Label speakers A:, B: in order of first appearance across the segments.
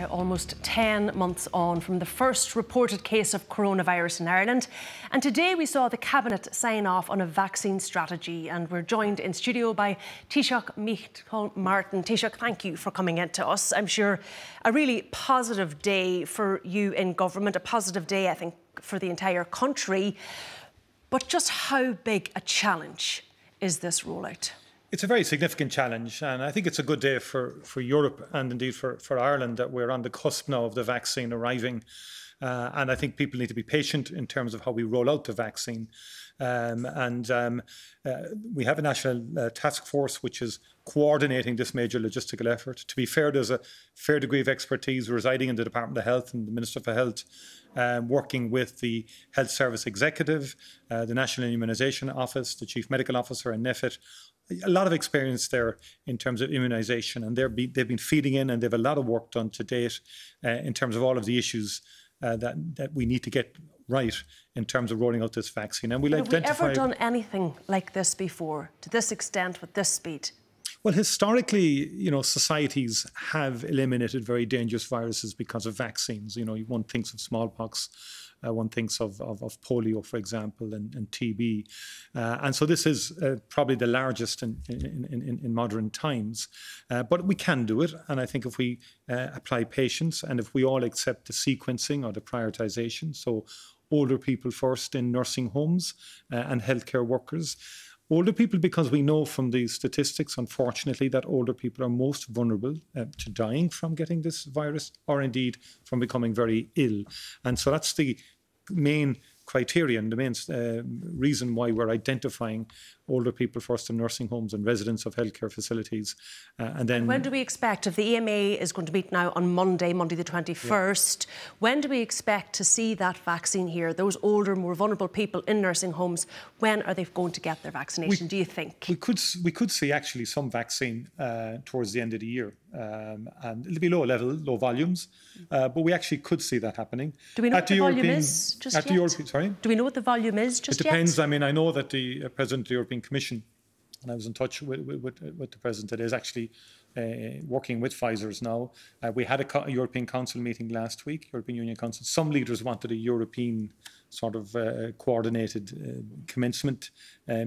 A: now almost 10 months on from the first reported case of coronavirus in Ireland. And today we saw the Cabinet sign off on a vaccine strategy, and we're joined in studio by Taoiseach Micheál Martin. Taoiseach, thank you for coming in to us. I'm sure a really positive day for you in government, a positive day, I think, for the entire country. But just how big a challenge is this rollout?
B: It's a very significant challenge, and I think it's a good day for Europe and indeed for Ireland that we're on the cusp now of the vaccine arriving. And I think people need to be patient in terms of how we roll out the vaccine. We have a national task force which is coordinating this major logistical effort. To be fair, there's a fair degree of expertise residing in the Department of Health and the Minister for Health, working with the Health Service Executive, the National Immunisation Office, the Chief Medical Officer and NEFIT. A lot of experience there in terms of immunisation, and they've been feeding in, and they've a lot of work done to date in terms of all of the issues that we need to get right in terms of rolling out this vaccine. And
A: have we ever done anything like this before, to this extent, with this speed?
B: Well, historically, societies have eliminated very dangerous viruses because of vaccines. One thinks of smallpox, one thinks of polio, for example, and TB. And so this is probably the largest in modern times. But we can do it. And I think if we apply patience and if we all accept the sequencing or the prioritisation, so older people first in nursing homes and healthcare workers. Older people, because we know from the statistics, unfortunately, that older people are most vulnerable to dying from getting this virus or indeed from becoming very ill. And so that's the main criterion, the main reason why we're identifying older people first in nursing homes and residents of healthcare facilities. And then,
A: when do we expect, if the EMA is going to meet now on Monday the 21st, when do we expect to see that vaccine here? Those older, more vulnerable people in nursing homes, when are they going to get their vaccination, do you think?
B: We could see actually some vaccine towards the end of the year. And it'll be low volumes, but we actually could see that happening.
A: Do we know what the volume is just yet? Do we know what the volume is just yet?
B: It depends. I mean, I know that the President of the European Commission, and I was in touch with the President today, is actually working with Pfizer's now. We had a European Council meeting last week, European Union Council. Some leaders wanted a European sort of coordinated commencement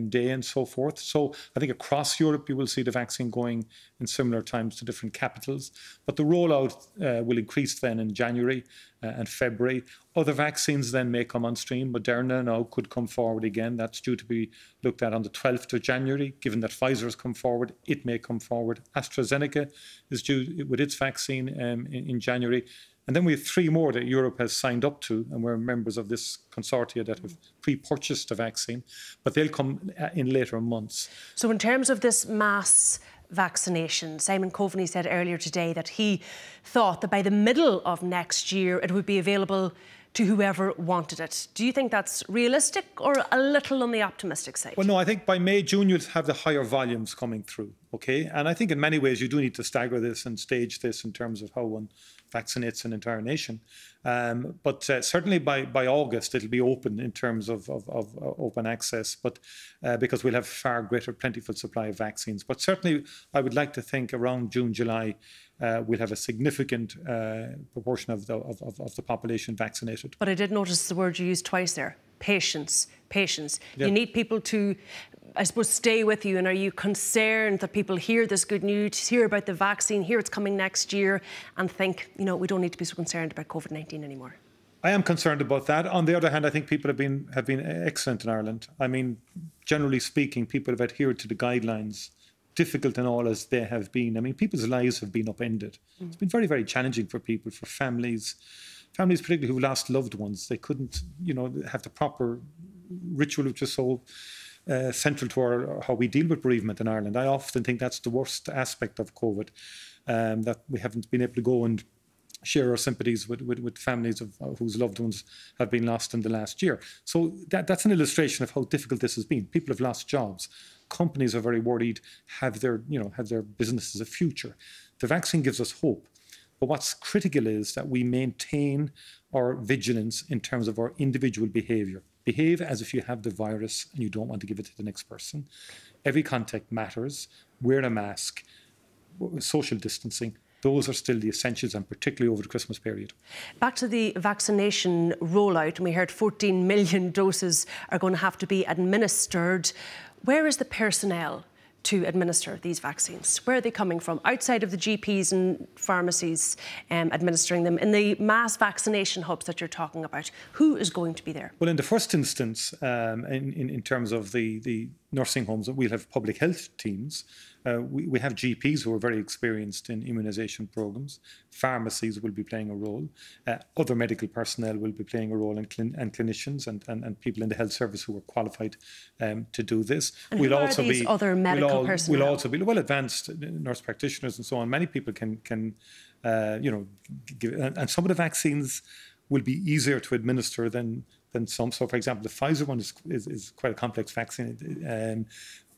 B: day and so forth. So I think across Europe you will see the vaccine going in similar times to different capitals. But the rollout will increase then in January and February. Other vaccines then may come on stream. Moderna now could come forward again. That's due to be looked at on the 12th of January. Given that Pfizer has come forward, it may come forward. AstraZeneca is due with its vaccine in January. And then we have 3 more that Europe has signed up to, and we're members of this consortia that have pre-purchased the vaccine, but they'll come in later months.
A: So in terms of this mass vaccination, Simon Coveney said earlier today that he thought that by the middle of next year it would be available to whoever wanted it. Do you think that's realistic or a little on the optimistic side?
B: Well, no, I think by May, June, you'll have the higher volumes coming through, OK? And I think in many ways you do need to stagger this and stage this in terms of how one vaccinates an entire nation. But certainly by August, it'll be open in terms of open access, but because we'll have far greater plentiful supply of vaccines. But certainly I would like to think around June, July, we'll have a significant proportion of the population vaccinated.
A: But I did notice the word you used twice there, patience, patience.
B: Yeah.
A: You need people to, I suppose, stay with you. And are you concerned that people hear this good news, hear about the vaccine, hear it's coming next year, and think, we don't need to be so concerned about COVID-19 anymore?
B: I am concerned about that. On the other hand, I think people have been excellent in Ireland. I mean, generally speaking, people have adhered to the guidelines, difficult and all as they have been. I mean, people's lives have been upended. It's been very, very challenging for people, for families particularly who've lost loved ones. They couldn't, have the proper ritual, which is so central to how we deal with bereavement in Ireland. I often think that's the worst aspect of COVID, that we haven't been able to go and share our sympathies with families whose loved ones have been lost in the last year. So that's an illustration of how difficult this has been. People have lost jobs. Companies are very worried, have their businesses a future. The vaccine gives us hope. But what's critical is that we maintain our vigilance in terms of our individual behaviour. Behave as if you have the virus and you don't want to give it to the next person. Every contact matters. Wear a mask. Social distancing. those are still the essentials, and particularly over the Christmas period.
A: Back to the vaccination rollout, and we heard 14 million doses are going to have to be administered. Where is the personnel to administer these vaccines? Where are they coming from? Outside of the GPs and pharmacies administering them, in the mass vaccination hubs that you're talking about, who is going to be there?
B: Well, in the first instance, in terms of the nursing homes, we'll have public health teams. We have GPs who are very experienced in immunisation programmes. Pharmacies will be playing a role. Other medical personnel will be playing a role, and clinicians and people in the health service who are qualified to do this.
A: And who are these other medical personnel?
B: We'll also be well-advanced nurse practitioners and so on. Many people can give, and some of the vaccines will be easier to administer than some. So, for example, the Pfizer one is quite a complex vaccine.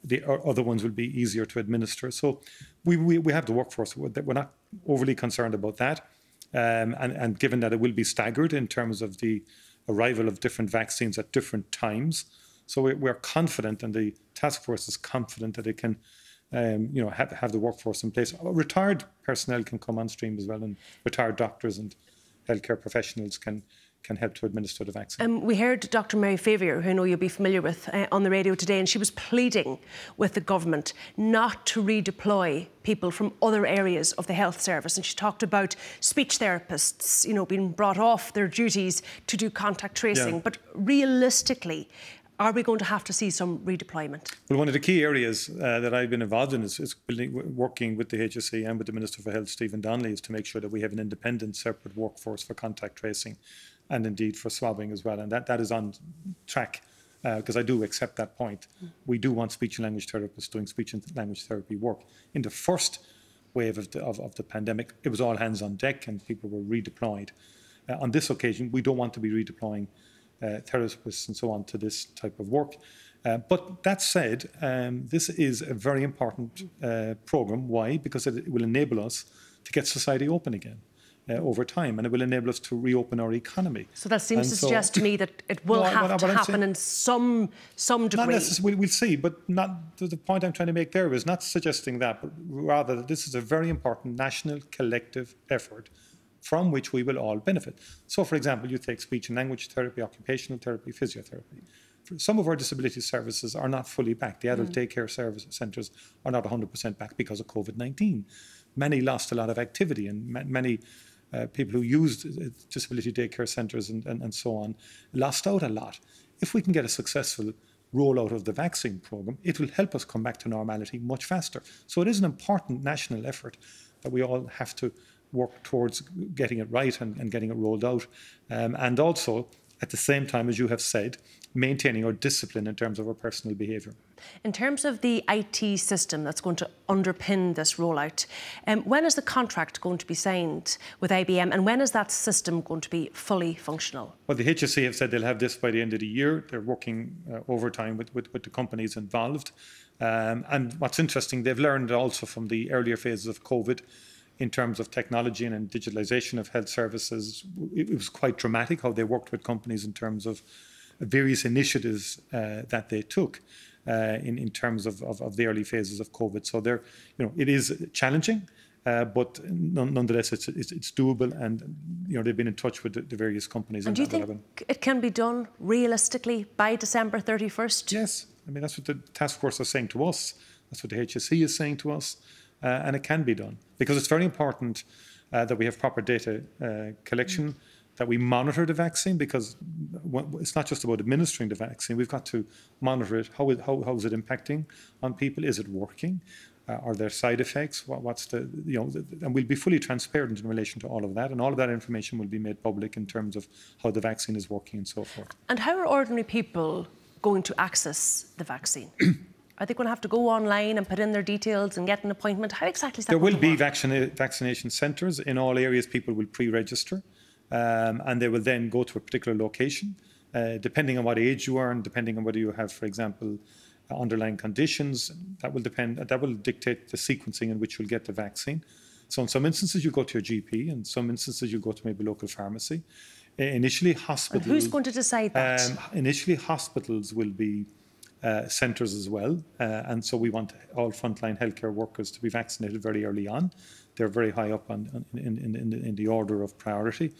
B: The other ones will be easier to administer. So we have the workforce. We're not overly concerned about that. And given that it will be staggered in terms of the arrival of different vaccines at different times. So we're confident, and the task force is confident that it can have the workforce in place. Retired personnel can come on stream as well, and retired doctors and healthcare professionals can help to administer the vaccine.
A: We heard Dr. Mary Favier, who I know you'll be familiar with, on the radio today, and she was pleading with the government not to redeploy people from other areas of the health service. And she talked about speech therapists, being brought off their duties to do contact tracing. Yeah. But realistically, are we going to have to see some redeployment?
B: Well, one of the key areas that I've been involved in is working with the HSE and with the Minister for Health, Stephen Donnelly, is to make sure that we have an independent, separate workforce for contact tracing and indeed for swabbing as well. And that is on track, because I do accept that point. We do want speech and language therapists doing speech and language therapy work. In the first wave of the pandemic, it was all hands on deck and people were redeployed. On this occasion, we don't want to be redeploying therapists and so on to this type of work. But that said, this is a very important programme. Why? Because it will enable us to get society open again over time, and it will enable us to reopen our economy.
A: So that seems to suggest to me that it will have to happen in some degree.
B: Not necessarily, we'll see, but not the point I'm trying to make there is not suggesting that, but rather that this is a very important national collective effort from which we will all benefit. So, for example, you take speech and language therapy, occupational therapy, physiotherapy. Some of our disability services are not fully back. The adult daycare centres are not 100% back because of COVID-19. Many lost a lot of activity, and many people who used disability daycare centres and so on lost out a lot. If we can get a successful rollout of the vaccine programme, it will help us come back to normality much faster. So it is an important national effort that we all have to work towards getting it right and getting it rolled out. And also, at the same time, as you have said, maintaining our discipline in terms of our personal behaviour.
A: In terms of the IT system that's going to underpin this rollout, when is the contract going to be signed with IBM, and when is that system going to be fully functional? Well,
B: the HSE have said they'll have this by the end of the year. They're working overtime with the companies involved. And what's interesting, they've learned also from the earlier phases of COVID in terms of technology and digitalisation of health services. It was quite dramatic how they worked with companies in terms of various initiatives that they took in terms of the early phases of COVID. So it is challenging, but nonetheless it's doable, and they've been in touch with the various companies.
A: And do you think it can be done realistically by December 31st?
B: Yes, I mean that's what the task force is saying to us. That's what the HSE is saying to us. And it can be done, because it's very important that we have proper data collection, that we monitor the vaccine, because it's not just about administering the vaccine. We've got to monitor it. How is it impacting on people? Is it working? Are there side effects? And we'll be fully transparent in relation to all of that, and all of that information will be made public in terms of how the vaccine is working and so forth.
A: And how are ordinary people going to access the vaccine? Are they going to have to go online and put in their details and get an appointment? How exactly is that going to work?
B: There will be vaccination centres in all areas. People will pre-register, and they will then go to a particular location, depending on what age you are and depending on whether you have, for example, underlying conditions. That will depend. That will dictate the sequencing in which you'll get the vaccine. So in some instances you go to your GP, in some instances you go to maybe a local pharmacy. Initially, hospitals.
A: And who's going to decide that?
B: Initially, hospitals will be centres as well. And so we want all frontline healthcare workers to be vaccinated very early on. They're very high up in the order of priority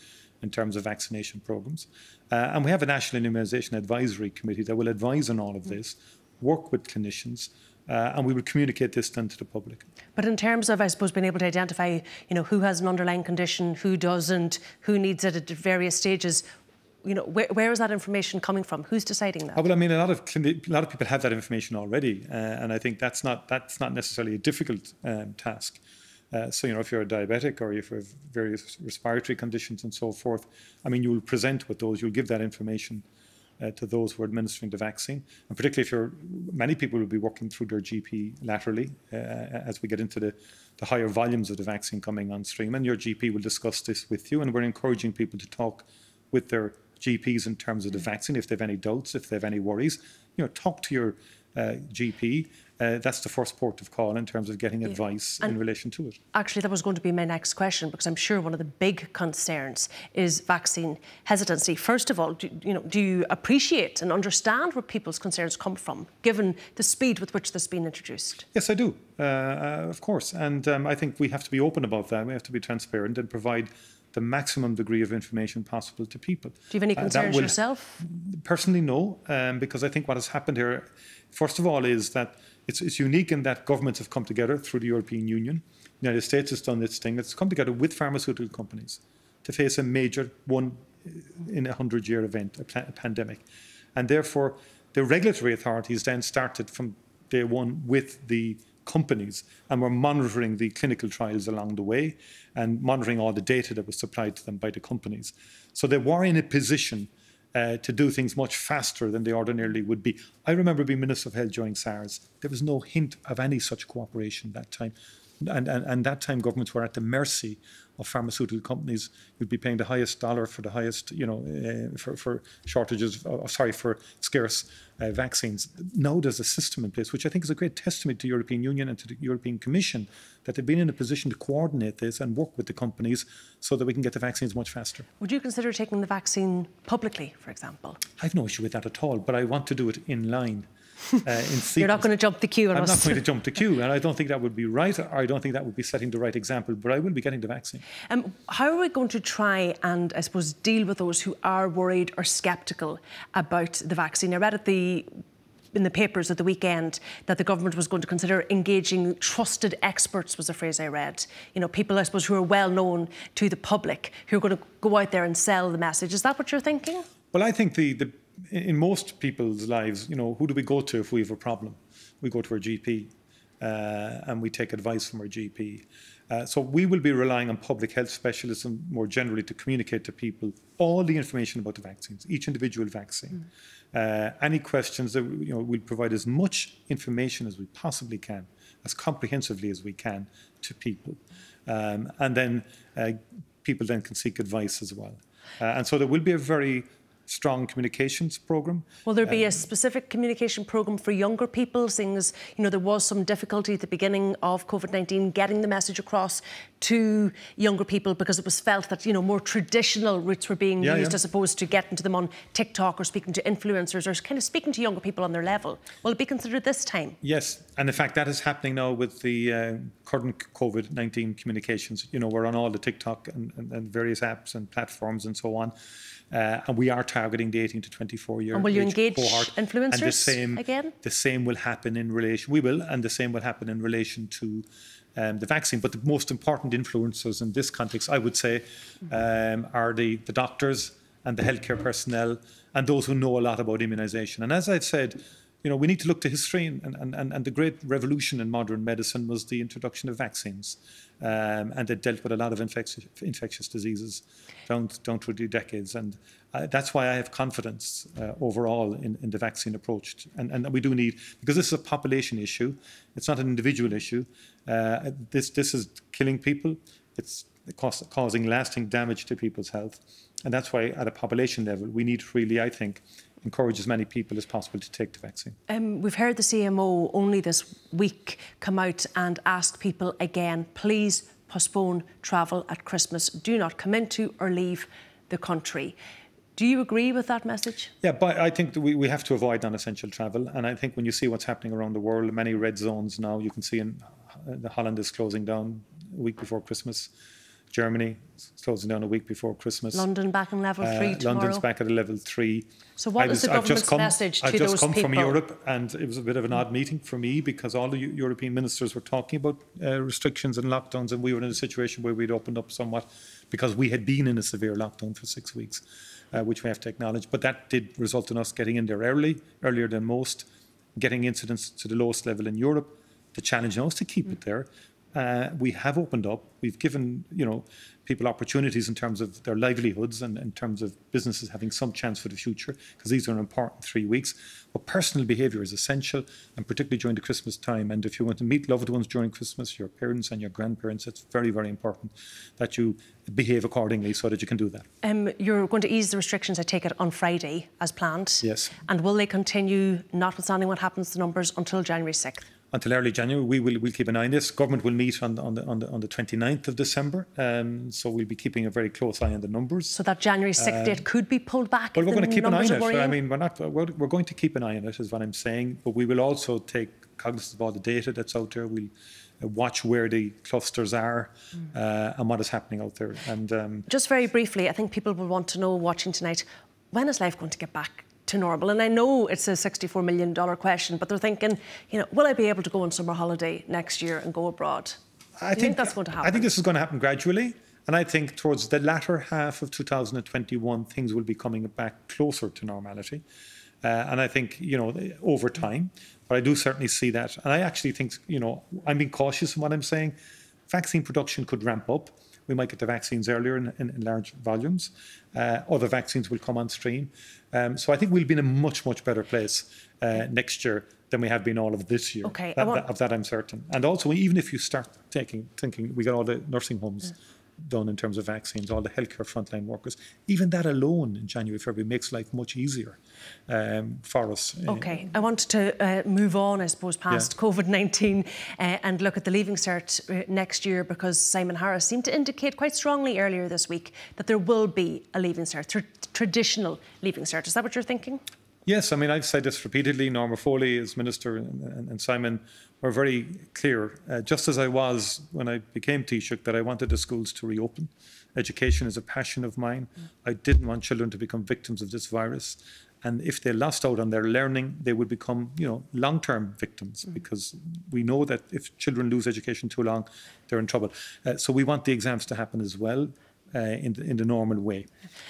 B: in terms of vaccination programmes. And we have a National Immunisation Advisory Committee that will advise on all of this, work with clinicians, and we will communicate this then to the public.
A: But in terms of, I suppose, being able to identify, who has an underlying condition, who doesn't, who needs it at various stages, where is that information coming from? Who's deciding that?
B: Well, I mean, a lot of people have that information already, and I think that's not necessarily a difficult task. So, if you're a diabetic or if you have various respiratory conditions and so forth, I mean, you will present with those, you'll give that information to those who are administering the vaccine. And particularly many people will be working through their GP laterally as we get into the higher volumes of the vaccine coming on stream. And your GP will discuss this with you. And we're encouraging people to talk with their GPs in terms of the vaccine. If they have any doubts, if they have any worries, talk to your GP. That's the first port of call in terms of getting advice in relation to it.
A: Actually, that was going to be my next question, because I'm sure one of the big concerns is vaccine hesitancy. First of all, do you appreciate and understand where people's concerns come from, given the speed with which this has been introduced?
B: Yes, I do, of course. And I think we have to be open about that. We have to be transparent and provide the maximum degree of information possible to people. Do you
A: have any concerns yourself?
B: Personally, no, because I think what has happened here, first of all, is that it's unique in that governments have come together through the European Union. The United States has done its thing. It's come together with pharmaceutical companies to face a major one in a 100-year event, a pandemic. And therefore, the regulatory authorities then started from day one with the companies and were monitoring the clinical trials along the way and monitoring all the data that was supplied to them by the companies. So they were in a position to do things much faster than they ordinarily would be. I remember being Minister of Health during SARS. There was no hint of any such cooperation that time. And that time governments were at the mercy of pharmaceutical companies who'd be paying the highest dollar for the highest, for shortages, for scarce vaccines. Now there's a system in place, which I think is a great testament to the European Union and to the European Commission, that they've been in a position to coordinate this and work with the companies so that we can get the vaccines much faster.
A: Would you consider taking the vaccine publicly, for example?
B: I've no issue with that at all, but I want to do it in line.
A: You're not going to jump the queue on us.
B: I'm not going to jump the queue, and I don't think that would be right, or I don't think that would be setting the right example, but I will be getting the vaccine.
A: How are we going to try and, I suppose, deal with those who are worried or sceptical about the vaccine? I read in the papers at the weekend that the government was going to consider engaging trusted experts, was a phrase I read. People, I suppose, who are well known to the public, who are going to go out there and sell the message. Is that what you're thinking?
B: Well, I think in most people's lives, who do we go to if we have a problem? We go to our GP and we take advice from our GP. So we will be relying on public health specialists and more generally to communicate to people all the information about the vaccines, each individual vaccine. Any questions, that we'll provide as much information as we possibly can, as comprehensively as we can to people. And then people then can seek advice as well. And so there will be a very strong communications programme.
A: Will there be a specific communication programme for younger people, seeing as there was some difficulty at the beginning of COVID-19 getting the message across to younger people, because it was felt that more traditional routes were being used as opposed to getting to them on TikTok or speaking to influencers or kind of speaking to younger people on their level? Will it be considered this time?
B: Yes, and in fact that is happening now with the current COVID-19 communications. We're on all the TikTok and various apps and platforms and so on. And we are targeting the 18 to 24 year
A: And will you
B: age
A: engage
B: cohort.
A: influencers again?
B: The same will happen in relation. We will, and the same will happen in relation to the vaccine. But the most important influencers in this context, I would say, are the doctors and the healthcare personnel and those who know a lot about immunisation. And as I've said, we need to look to history, and the great revolution in modern medicine was the introduction of vaccines. And it dealt with a lot of infectious diseases down through the decades. And that's why I have confidence overall in the vaccine approach. And we do need, because this is a population issue, it's not an individual issue. This is killing people. It's causing lasting damage to people's health. And that's why at a population level, we need to really, I think, encourage as many people as possible to take the vaccine.
A: We've heard the CMO only this week come out and ask people again, please postpone travel at Christmas. Do not come into or leave the country. Do you agree with that message?
B: Yeah, but I think that we have to avoid non-essential travel. And I think when you see what's happening around the world, many red zones now, you can see the Holland is closing down a week before Christmas. Germany is closing down a week before Christmas.
A: London back in level 3 tomorrow.
B: London's back at a level 3.
A: So what is the government's message to those people?
B: I've just come from Europe, and it was a bit of an odd meeting for me because all the European ministers were talking about restrictions and lockdowns, and we were in a situation where we'd opened up somewhat because we had been in a severe lockdown for 6 weeks, which we have to acknowledge. But that did result in us getting in there earlier than most, getting incidents to the lowest level in Europe. The challenge now is to keep it there. We have opened up. We've given, people opportunities in terms of their livelihoods and in terms of businesses having some chance for the future, because these are an important 3 weeks. But personal behaviour is essential, and particularly during the Christmas time. And if you want to meet loved ones during Christmas, your parents and your grandparents, it's very, very important that you behave accordingly so that you can do that.
A: You're going to ease the restrictions, I take it, on Friday as planned.
B: Yes.
A: And will they continue, notwithstanding what happens to the numbers, until January 6th?
B: Until early January, we'll keep an eye on this. Government will meet on the 29th of December, so we'll be keeping a very close eye on the numbers.
A: So that January 6th date could be pulled back.
B: Well, we're going to keep an eye on it.
A: Worrying?
B: I mean, we're going to keep an eye on it, is what I'm saying. But we will also take cognizance of all the data that's out there. We'll watch where the clusters are and what is happening out there. And
A: just very briefly, I think people will want to know, watching tonight, when is life going to get back to normal? And I know it's a $64 million question, but they're thinking, will I be able to go on summer holiday next year and go abroad? Do you think that's going to happen?
B: I think this is going to happen gradually. And I think towards the latter half of 2021, things will be coming back closer to normality. And I think, over time, but I do certainly see that. And I actually think, I'm being cautious in what I'm saying. Vaccine production could ramp up. We might get the vaccines earlier in large volumes. Other vaccines will come on stream. So I think we'll be in a much, much better place next year than we have been all of this year.
A: Okay,
B: of that I'm certain. And also, even if you start thinking, we got all the nursing homes done in terms of vaccines, all the healthcare frontline workers, even that alone in January, February makes life much easier for us.
A: Okay, I want to move on, I suppose, past COVID-19 and look at the Leaving Cert next year, because Simon Harris seemed to indicate quite strongly earlier this week that there will be a Leaving Cert, traditional Leaving Cert. Is that what you're thinking?
B: Yes, I mean, I've said this repeatedly. Norma Foley as Minister and Simon were very clear, just as I was when I became Taoiseach, that I wanted the schools to reopen. Education is a passion of mine. I didn't want children to become victims of this virus. And if they lost out on their learning, they would become, long-term victims, because we know that if children lose education too long, they're in trouble. So we want the exams to happen as well. In the normal way.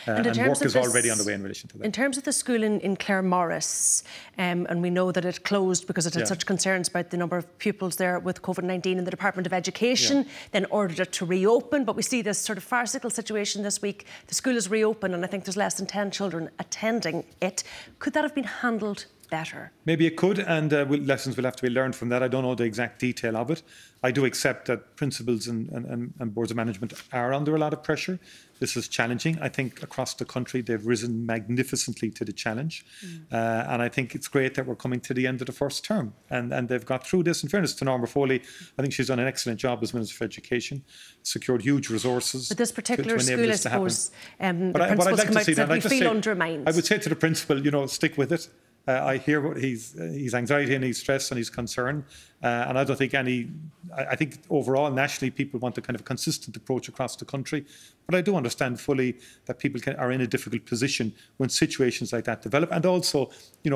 B: And work is already on the way in relation to that.
A: In terms of the school in Claremorris, and we know that it closed because it had such concerns about the number of pupils there with COVID-19, and the Department of Education then ordered it to reopen. But we see this sort of farcical situation this week. The school is reopened, and I think there's less than 10 children attending it. Could that have been handled better?
B: Maybe it could, and lessons will have to be learned from that. I don't know the exact detail of it. I do accept that principals and boards of management are under a lot of pressure. This is challenging. I think across the country they've risen magnificently to the challenge. And I think it's great that we're coming to the end of the first term. And they've got through this. In fairness to Norma Foley, I think she's done an excellent job as Minister for Education, secured huge resources.
A: But this particular school, I suppose, the
B: what I'd like to see,
A: that we feel undermined.
B: I would say to the principal, stick with it. I hear what his anxiety and his stress and his concern, and I don't think I think overall nationally people want a kind of consistent approach across the country. But I do understand fully that people are in a difficult position when situations like that develop, and also,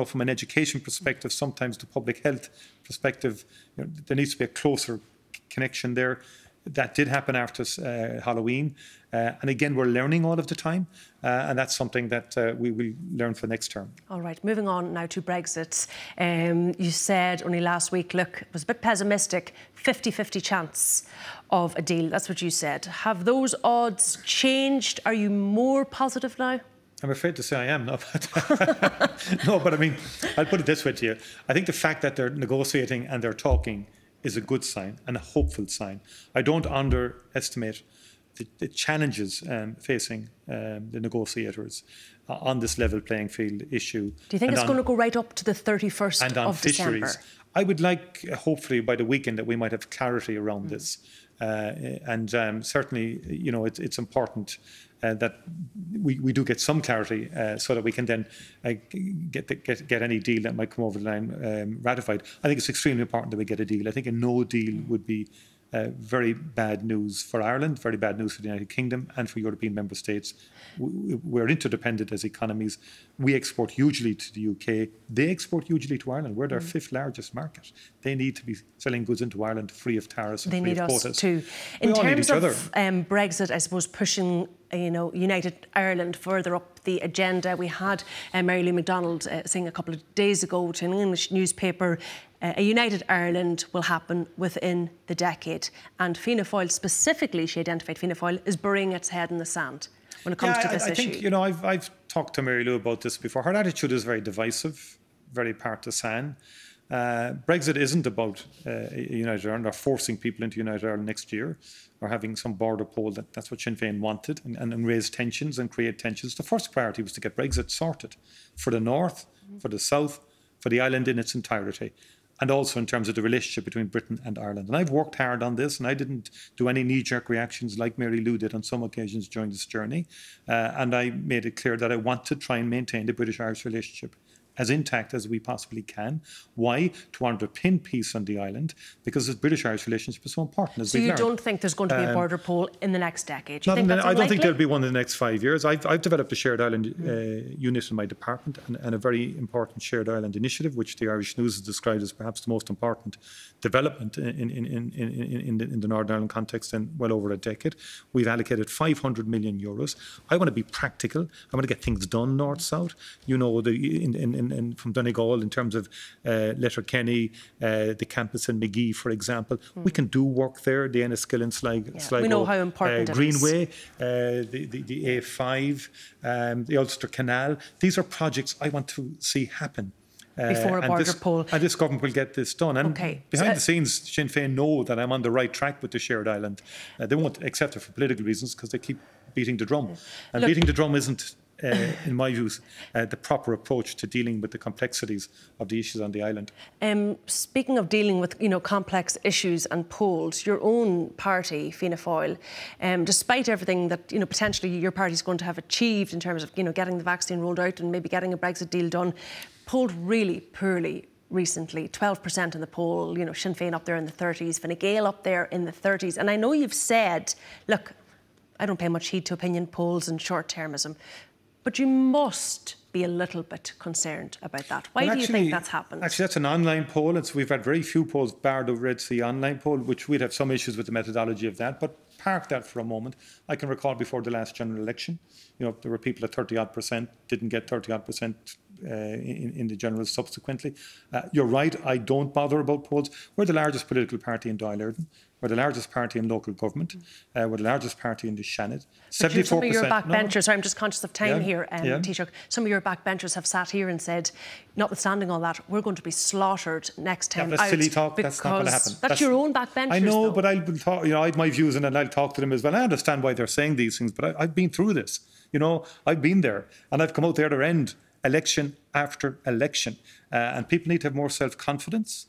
B: from an education perspective, sometimes the public health perspective, there needs to be a closer connection there. That did happen after Halloween. And again, we're learning all of the time. And that's something that we will learn for next term.
A: All right, moving on now to Brexit. You said only last week, look, it was a bit pessimistic, 50-50 chance of a deal. That's what you said. Have those odds changed? Are you more positive now?
B: I'm afraid to say I am, no, but I mean, I'll put it this way to you. I think the fact that they're negotiating and they're talking is a good sign and a hopeful sign. I don't underestimate the challenges facing the negotiators on this level playing field issue.
A: Do you think it's going to go right up to the 31st of December?
B: I would like, hopefully by the weekend, that we might have clarity around this. Certainly, it's important that we do get some clarity so that we can then get any deal that might come over the line ratified. I think it's extremely important that we get a deal. I think a no deal would be very bad news for Ireland, very bad news for the United Kingdom and for European member states. We're interdependent as economies. We export hugely to the UK. They export hugely to Ireland. We're their fifth largest market. They need to be selling goods into Ireland free of tariffs and free of quotas.
A: They need us too. In terms of Brexit, I suppose pushing United Ireland further up the agenda. We had Mary Lou McDonald saying a couple of days ago to an English newspaper, a United Ireland will happen within the decade. And Fianna Fáil specifically, she identified Fianna Fáil as burying its head in the sand when it comes to this issue.
B: I think, I've talked to Mary Lou about this before. Her attitude is very divisive, very partisan. Brexit isn't about United Ireland or forcing people into United Ireland next year or having some border poll. That's what Sinn Féin wanted and raise tensions and create tensions. The first priority was to get Brexit sorted for the North, for the South, for the island in its entirety, and also in terms of the relationship between Britain and Ireland. And I've worked hard on this, and I didn't do any knee-jerk reactions like Mary Lou did on some occasions during this journey. And I made it clear that I want to try and maintain the British-Irish relationship as intact as we possibly can. Why? To underpin peace on the island, because the British-Irish relationship is so important.
A: So you don't think there's going to be a border poll in the next decade?
B: I don't think there'll be one in the next 5 years. I've developed a shared island unit in my department and a very important shared island initiative, which the Irish News has described as perhaps the most important development in the Northern Ireland context in well over a decade. We've allocated €500 million. I want to be practical. I want to get things done north-south. From Donegal in terms of Letterkenny, the campus in Magee, for example. We can do work there, the Enniskillen, Sligo,
A: we know how important
B: Greenway, the A5, the Ulster Canal. These are projects I want to see happen.
A: Before a border poll.
B: And this government will get this done. And behind the scenes, Sinn Féin know that I'm on the right track with the shared island. They won't accept it for political reasons because they keep beating the drum. And beating the drum isn't, in my views, the proper approach to dealing with the complexities of the issues on the island.
A: Speaking of dealing with complex issues and polls, your own party, Fianna Fáil, despite everything that potentially your party is going to have achieved in terms of getting the vaccine rolled out and maybe getting a Brexit deal done, polled really poorly recently, 12% in the poll, Sinn Féin up there in the 30s, Fine Gael up there in the 30s. And I know you've said, look, I don't pay much heed to opinion polls and short-termism, but you must be a little bit concerned about that. Why do you think that's happened? Actually,
B: that's an online poll. We've had very few polls, bar the Red Sea online poll, which we'd have some issues with the methodology of that. But park that for a moment. I can recall before the last general election, there were people at 30-odd%, didn't get 30-odd% in the general subsequently. You're right, I don't bother about polls. We're the largest political party in Dáil Éireann. We're the largest party in local government. We're the largest party in the Seanad. 74%.
A: Some of your backbenchers, sorry, I'm just conscious of time here, Taoiseach. Some of your backbenchers have sat here and said, notwithstanding all that, we're going to be slaughtered next time
B: that's silly talk. That's not going to happen.
A: That's your own backbenchers. I
B: know,
A: though.
B: But I have my views and I'll talk to them as well. I understand why they're saying these things, but I've been through this. I've been there and I've come out the other end, election after election. And people need to have more self-confidence.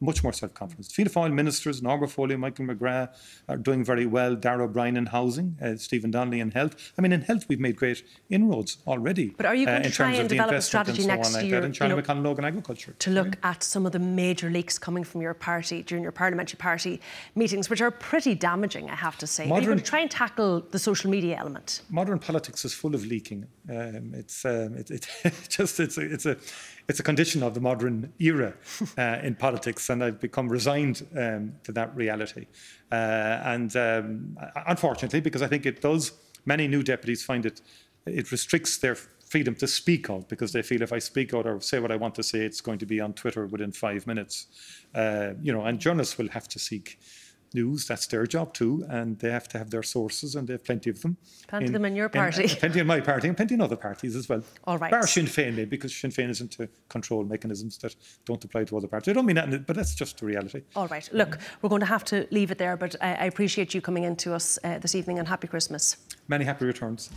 B: Much more self-confidence. Fianna Fáil ministers, Norma Foley, Michael McGrath are doing very well. Darragh O'Brien in housing, Stephen Donnelly in health. I mean, in health, we've made great inroads already.
A: But are you going to try and develop a strategy next year
B: and Charlie McConnell Logan Agriculture
A: to look at some of the major leaks coming from your party during your parliamentary party meetings, which are pretty damaging, I have to say? Are you going to try and tackle the social media element?
B: Modern politics is full of leaking. It's a condition of the modern era in politics, and I've become resigned to that reality. Unfortunately, because I think it does, many new deputies find it restricts their freedom to speak out, because they feel if I speak out or say what I want to say, it's going to be on Twitter within 5 minutes. And journalists will have to seek news. That's their job too, and they have to have their sources, and they have plenty of them.
A: Plenty of them in your party.
B: Plenty in my party, and plenty in other parties as well.
A: All right.
B: Bar Sinn Féin, maybe, because Sinn Féin isn't to control mechanisms that don't apply to other parties. I don't mean that, but that's just the reality.
A: All right. Look, we're going to have to leave it there, but I appreciate you coming in to us this evening, and happy Christmas.
B: Many happy returns.